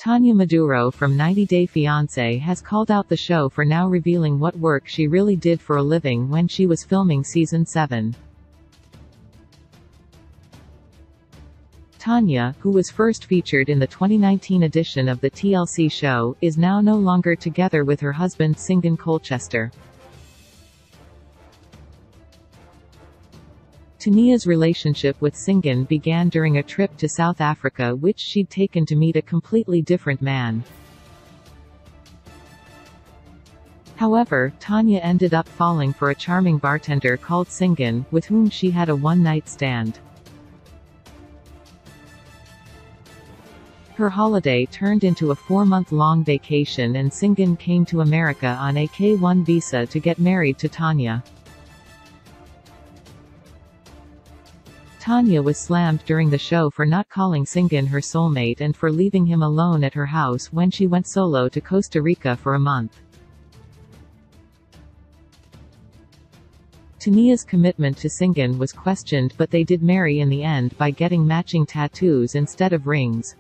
Tania Maduro from 90 Day Fiancé has called out the show for now revealing what work she really did for a living when she was filming Season 7. Tania, who was first featured in the 2019 edition of the TLC show, is now no longer together with her husband Singan Colchester. Tania's relationship with Singan began during a trip to South Africa which she'd taken to meet a completely different man. However, Tania ended up falling for a charming bartender called Singan, with whom she had a one-night stand. Her holiday turned into a 4-month-long vacation and Singan came to America on a K-1 visa to get married to Tania. Tania was slammed during the show for not calling Singan her soulmate and for leaving him alone at her house when she went solo to Costa Rica for a month. Tania's commitment to Singan was questioned, but they did marry in the end by getting matching tattoos instead of rings.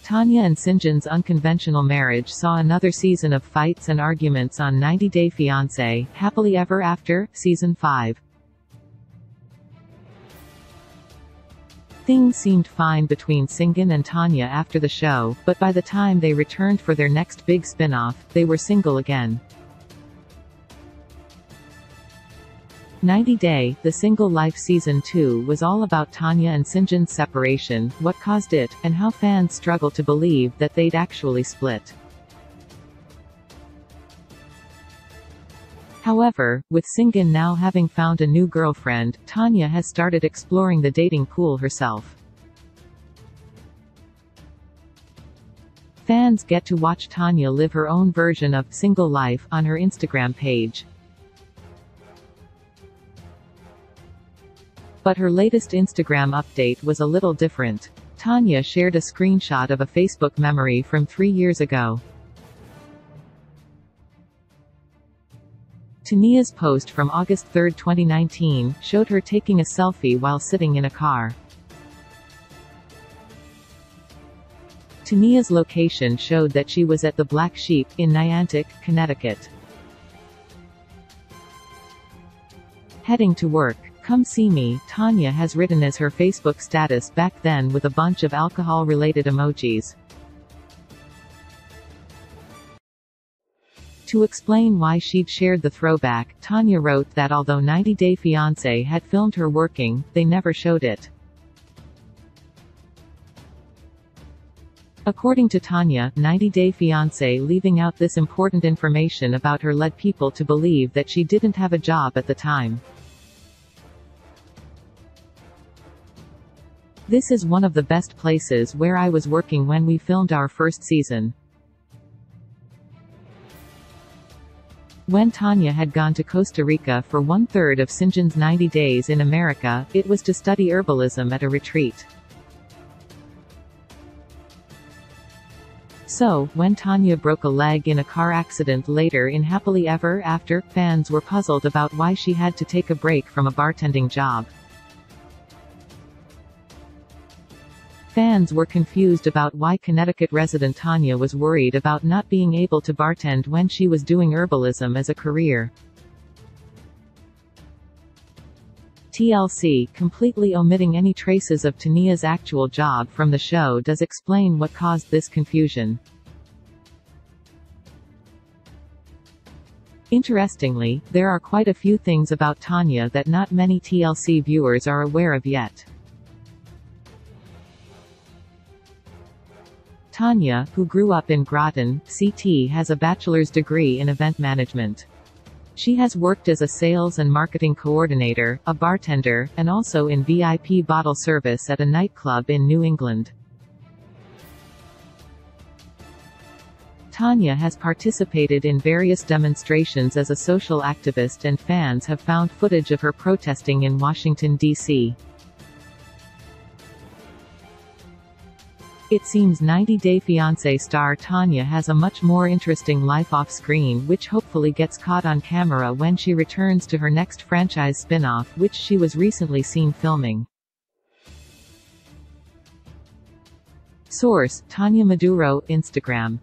Tania and Singan's unconventional marriage saw another season of fights and arguments on 90 Day Fiancé, Happily Ever After, Season 5. Things seemed fine between Singan and Tania after the show, but by the time they returned for their next big spin-off, they were single again. 90 Day, The Single Life Season 2 was all about Tania and Singan's separation, what caused it, and how fans struggle to believe that they'd actually split. However, with Singan now having found a new girlfriend, Tania has started exploring the dating pool herself. Fans get to watch Tania live her own version of single life on her Instagram page. But her latest Instagram update was a little different. Tania shared a screenshot of a Facebook memory from 3 years ago. Tania's post from August 3, 2019, showed her taking a selfie while sitting in a car. Tania's location showed that she was at the Black Sheep, in Niantic, Connecticut. Heading to work. Come see me, Tania has written as her Facebook status back then with a bunch of alcohol-related emojis. To explain why she'd shared the throwback, Tania wrote that although 90 Day Fiancé had filmed her working, they never showed it. According to Tania, 90 Day Fiancé leaving out this important information about her led people to believe that she didn't have a job at the time. This is one of the best places where I was working when we filmed our first season. When Tania had gone to Costa Rica for 1/3 of Singan's 90 days in America, it was to study herbalism at a retreat. So, when Tania broke a leg in a car accident later in Happily Ever After, fans were puzzled about why she had to take a break from a bartending job. Fans were confused about why Connecticut resident Tania was worried about not being able to bartend when she was doing herbalism as a career. TLC, completely omitting any traces of Tania's actual job from the show, does explain what caused this confusion. Interestingly, there are quite a few things about Tania that not many TLC viewers are aware of yet. Tania, who grew up in Groton, CT, has a bachelor's degree in event management. She has worked as a sales and marketing coordinator, a bartender, and also in VIP bottle service at a nightclub in New England. Tania has participated in various demonstrations as a social activist and fans have found footage of her protesting in Washington, D.C. It seems 90 Day Fiancé star Tania has a much more interesting life off-screen, which hopefully gets caught on camera when she returns to her next franchise spin-off, which she was recently seen filming. Source: Tania Maduro, Instagram.